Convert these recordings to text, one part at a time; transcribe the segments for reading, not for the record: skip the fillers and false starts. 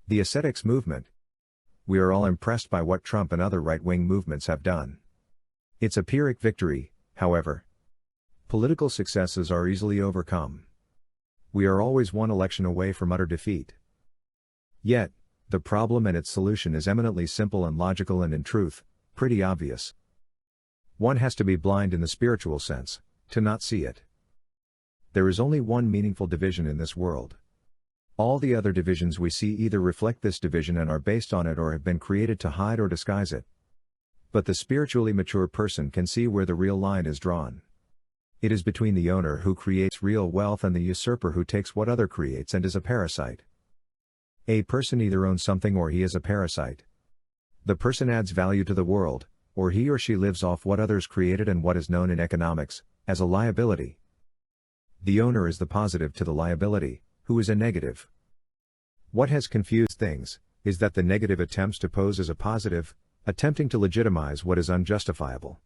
The Ascetics Movement. We are all impressed by what Trump and other right-wing movements have done. It's a Pyrrhic victory, however. Political successes are easily overcome. We are always one election away from utter defeat. Yet, the problem and its solution is eminently simple and logical and in truth, pretty obvious. One has to be blind in the spiritual sense, to not see it. There is only one meaningful division in this world. All the other divisions we see either reflect this division and are based on it or have been created to hide or disguise it. But the spiritually mature person can see where the real line is drawn. It is between the owner who creates real wealth and the usurper who takes what other creates and is a parasite. A person either owns something or he is a parasite. The person adds value to the world, or he or she lives off what others created and what is known in economics as a liability. The owner is the positive to the liability, who is a negative. What has confused things is that the negative attempts to pose as a positive, attempting to legitimize what is unjustifiable.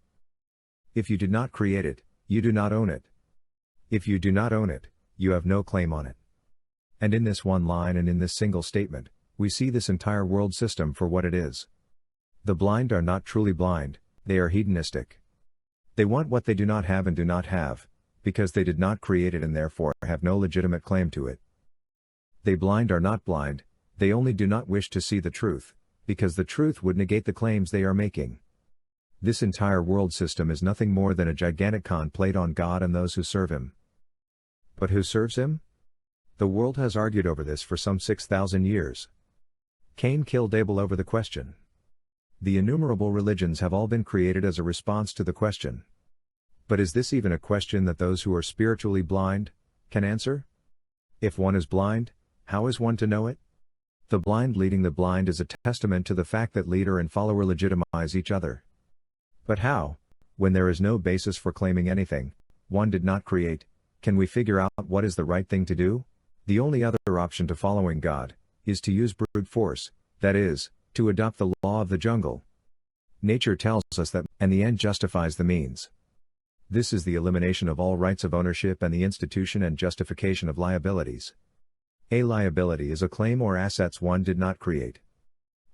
If you did not create it, you do not own it. If you do not own it, you have no claim on it. And in this one line and in this single statement, we see this entire world system for what it is. The blind are not truly blind, they are hedonistic. They want what they do not have and do not have, because they did not create it and therefore have no legitimate claim to it. They blind are not blind, they only do not wish to see the truth, because the truth would negate the claims they are making. This entire world system is nothing more than a gigantic con played on God and those who serve Him. But who serves Him? The world has argued over this for some 6,000 years. Cain killed Abel over the question. The innumerable religions have all been created as a response to the question. But is this even a question that those who are spiritually blind can answer? If one is blind, how is one to know it? The blind leading the blind is a testament to the fact that leader and follower legitimize each other. But how, when there is no basis for claiming anything one did not create, can we figure out what is the right thing to do? The only other option to following God is to use brute force, that is, to adopt the law of the jungle. Nature tells us that, and the end justifies the means. This is the elimination of all rights of ownership and the institution and justification of liabilities. A liability is a claim or assets one did not create.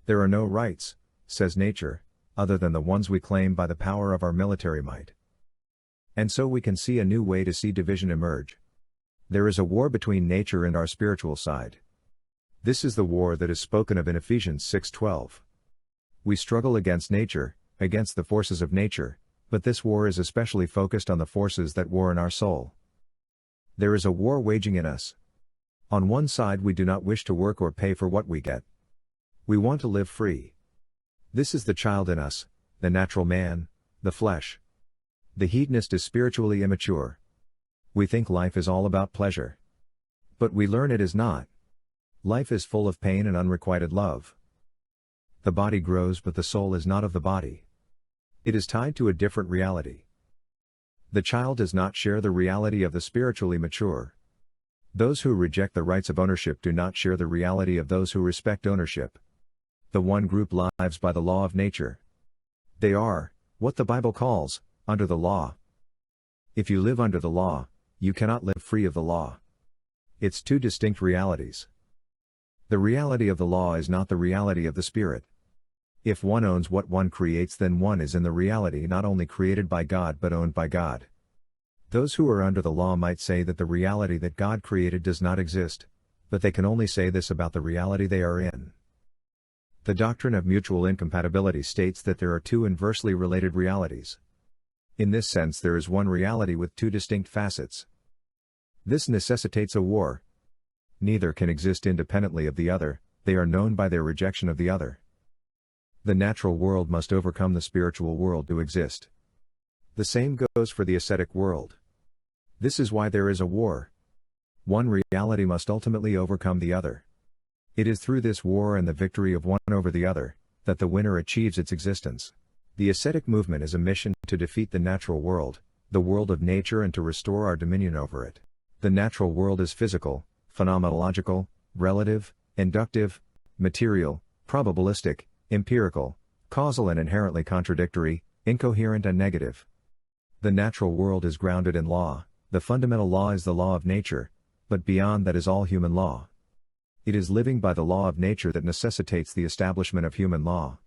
There are no rights, says nature, other than the ones we claim by the power of our military might. And so we can see a new way to see division emerge. There is a war between nature and our spiritual side. This is the war that is spoken of in Ephesians 6:12. We struggle against nature, against the forces of nature, but this war is especially focused on the forces that war in our soul. There is a war waging in us. On one side we do not wish to work or pay for what we get. We want to live free. This is the child in us, the natural man, the flesh. The hedonist is spiritually immature. We think life is all about pleasure. But we learn it is not. Life is full of pain and unrequited love. The body grows but the soul is not of the body. It is tied to a different reality. The child does not share the reality of the spiritually mature. Those who reject the rights of ownership do not share the reality of those who respect ownership. The one group lives by the law of nature. They are, what the Bible calls, under the law. If you live under the law, you cannot live free of the law. It's two distinct realities. The reality of the law is not the reality of the Spirit. If one owns what one creates, then one is in the reality not only created by God but owned by God. Those who are under the law might say that the reality that God created does not exist, but they can only say this about the reality they are in. The doctrine of mutual incompatibility states that there are two inversely related realities. In this sense, there is one reality with two distinct facets. This necessitates a war. Neither can exist independently of the other, they are known by their rejection of the other. The natural world must overcome the spiritual world to exist. The same goes for the ascetic world. This is why there is a war. One reality must ultimately overcome the other. It is through this war and the victory of one over the other, that the winner achieves its existence. The ascetic movement is a mission to defeat the natural world, the world of nature, and to restore our dominion over it. The natural world is physical, phenomenological, relative, inductive, material, probabilistic, empirical, causal and inherently contradictory, incoherent and negative. The natural world is grounded in law, the fundamental law is the law of nature, but beyond that is all human law. It is living by the law of nature that necessitates the establishment of human law.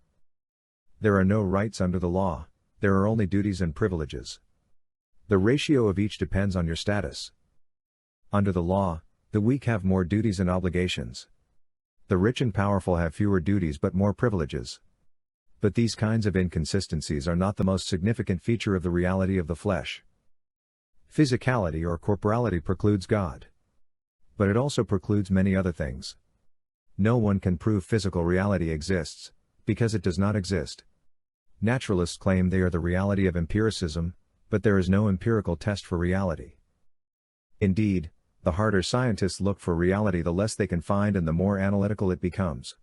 There are no rights under the law, there are only duties and privileges. The ratio of each depends on your status. Under the law, the weak have more duties and obligations. The rich and powerful have fewer duties but more privileges. But these kinds of inconsistencies are not the most significant feature of the reality of the flesh. Physicality or corporality precludes God. But it also precludes many other things. No one can prove physical reality exists, because it does not exist. Naturalists claim they are the reality of empiricism, but there is no empirical test for reality. Indeed, the harder scientists look for reality, the less they can find and the more analytical it becomes.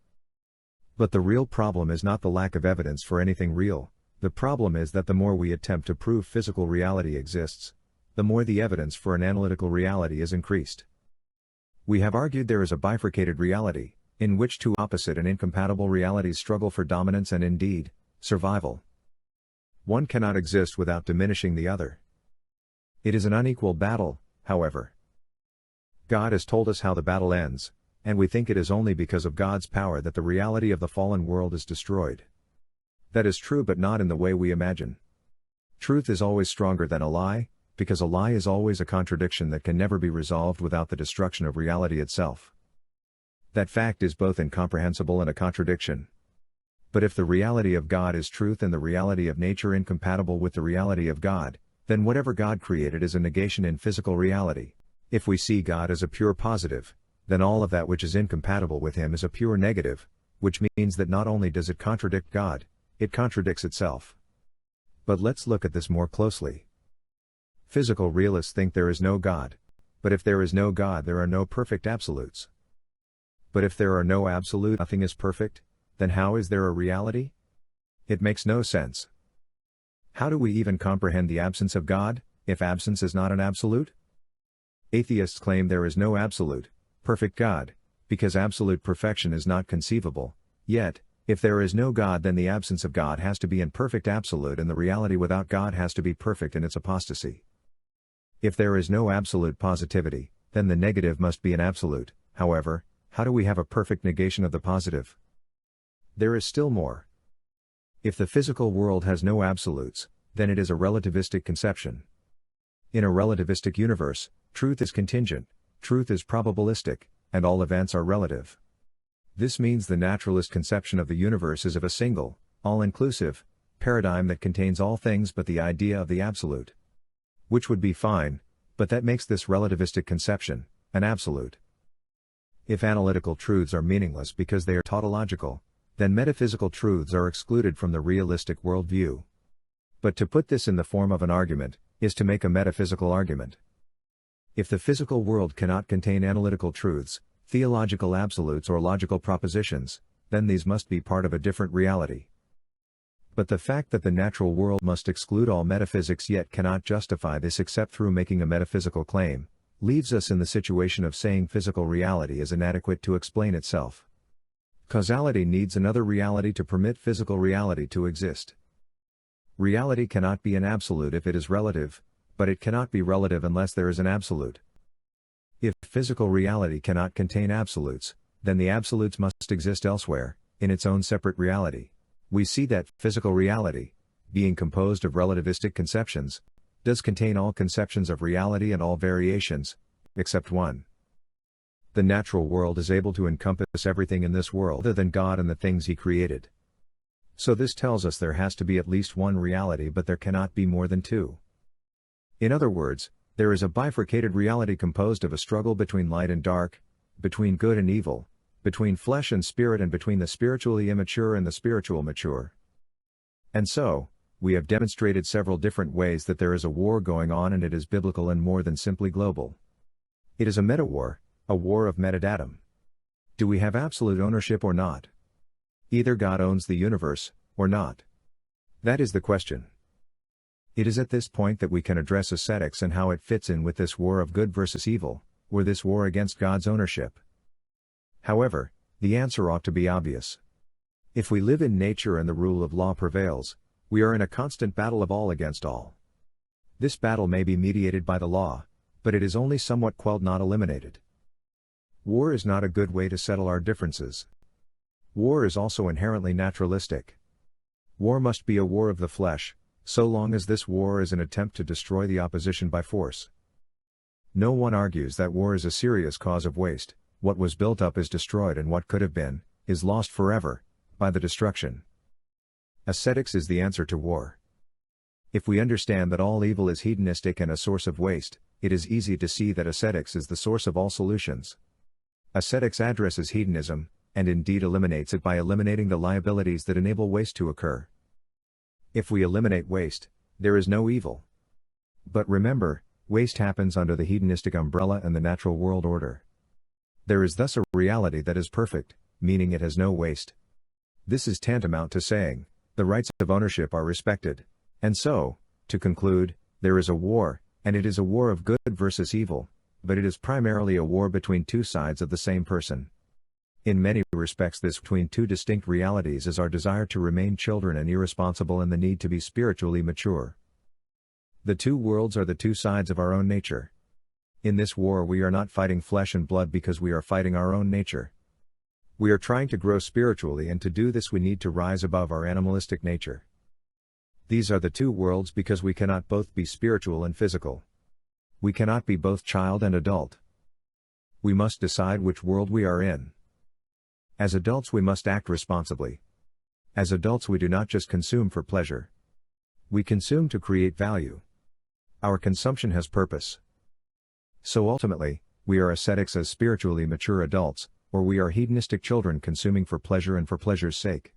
But the real problem is not the lack of evidence for anything real, the problem is that the more we attempt to prove physical reality exists, the more the evidence for an analytical reality is increased. We have argued there is a bifurcated reality, in which two opposite and incompatible realities struggle for dominance and indeed, survival. One cannot exist without diminishing the other. It is an unequal battle, however. God has told us how the battle ends, and we think it is only because of God's power that the reality of the fallen world is destroyed. That is true, but not in the way we imagine. Truth is always stronger than a lie, because a lie is always a contradiction that can never be resolved without the destruction of reality itself. That fact is both incomprehensible and a contradiction. But if the reality of God is truth and the reality of nature incompatible with the reality of God, then whatever God created is a negation in physical reality. If we see God as a pure positive, then all of that which is incompatible with Him is a pure negative, which means that not only does it contradict God, it contradicts itself. But let's look at this more closely. Physical realists think there is no God, but if there is no God, there are no perfect absolutes. But if there are no absolute, nothing is perfect, then how is there a reality? It makes no sense. How do we even comprehend the absence of God, if absence is not an absolute? Atheists claim there is no absolute, perfect God, because absolute perfection is not conceivable, yet, if there is no God, then the absence of God has to be an perfect absolute and the reality without God has to be perfect in its apostasy. If there is no absolute positivity, then the negative must be an absolute. However, how do we have a perfect negation of the positive? There is still more. If the physical world has no absolutes, then it is a relativistic conception. In a relativistic universe, truth is contingent, truth is probabilistic, and all events are relative. This means the naturalist conception of the universe is of a single, all-inclusive, paradigm that contains all things but the idea of the absolute. Which would be fine, but that makes this relativistic conception an absolute. If analytical truths are meaningless because they are tautological, then metaphysical truths are excluded from the realistic worldview. But to put this in the form of an argument, is to make a metaphysical argument. If the physical world cannot contain analytical truths, theological absolutes or logical propositions, then these must be part of a different reality. But the fact that the natural world must exclude all metaphysics yet cannot justify this except through making a metaphysical claim, leaves us in the situation of saying physical reality is inadequate to explain itself. Causality needs another reality to permit physical reality to exist. Reality cannot be an absolute if it is relative, but it cannot be relative unless there is an absolute. If physical reality cannot contain absolutes, then the absolutes must exist elsewhere, in its own separate reality. We see that physical reality, being composed of relativistic conceptions, does contain all conceptions of reality and all variations, except one. The natural world is able to encompass everything in this world other than God and the things He created. So this tells us there has to be at least one reality, but there cannot be more than two. In other words, there is a bifurcated reality composed of a struggle between light and dark, between good and evil, between flesh and spirit, and between the spiritually immature and the spiritual mature. And so, we have demonstrated several different ways that there is a war going on, and it is biblical and more than simply global. It is a meta-war, a war of metadatum. Do we have absolute ownership or not? Either God owns the universe, or not. That is the question. It is at this point that we can address ascetics and how it fits in with this war of good versus evil, or this war against God's ownership. However, the answer ought to be obvious. If we live in nature and the rule of law prevails, we are in a constant battle of all against all. This battle may be mediated by the law, but it is only somewhat quelled, not eliminated. War is not a good way to settle our differences. War is also inherently naturalistic. War must be a war of the flesh, so long as this war is an attempt to destroy the opposition by force. No one argues that war is a serious cause of waste. What was built up is destroyed, and what could have been, is lost forever, by the destruction. Ascetics is the answer to war. If we understand that all evil is hedonistic and a source of waste, it is easy to see that ascetics is the source of all solutions. Ascetics addresses hedonism, and indeed eliminates it by eliminating the liabilities that enable waste to occur. If we eliminate waste, there is no evil. But remember, waste happens under the hedonistic umbrella and the natural world order. There is thus a reality that is perfect, meaning it has no waste. This is tantamount to saying, the rights of ownership are respected. And so, to conclude, there is a war, and it is a war of good versus evil, but it is primarily a war between two sides of the same person. In many respects, this between two distinct realities is our desire to remain children and irresponsible and the need to be spiritually mature. The two worlds are the two sides of our own nature. In this war, we are not fighting flesh and blood because we are fighting our own nature. We are trying to grow spiritually, and to do this we need to rise above our animalistic nature. These are the two worlds because we cannot both be spiritual and physical. We cannot be both child and adult. We must decide which world we are in. As adults, we must act responsibly. As adults, we do not just consume for pleasure. We consume to create value. Our consumption has purpose. So ultimately, we are ascetics as spiritually mature adults, or we are hedonistic children consuming for pleasure and for pleasure's sake.